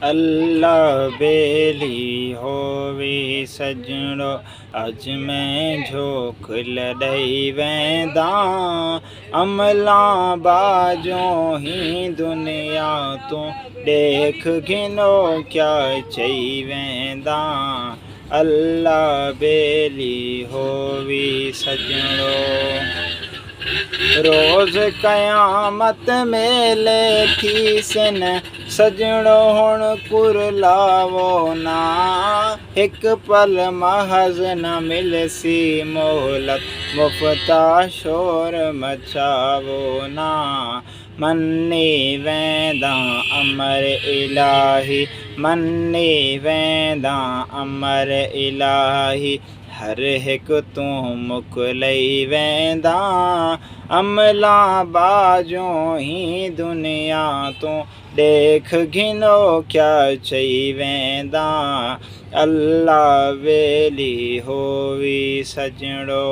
अल्लाह बेली होवी सजणो, अज मैं झोक लॾई वेंदा। अमलां बाजों ही दुनिया तूं देख घिनो क्या चई वेंदा। अल्लाह बेली होवी सजणो, रोज़ क़यामत में लेखी सिन सजणो हुण कुरलावो ना। हिक पल महज़ न मिलसी मोहलत, मुफ़्ता शोर मचावो ना। मन्नी वेंदा अमर इलाही, मन्नी वेंदा अमर इलाही, हर हिक तूं मुकुलई वेंदा। अमलां बाजों ही दुनिया तूं देख घिनो क्या चई वेंदा। अल्लाह वेली होवी सजणो।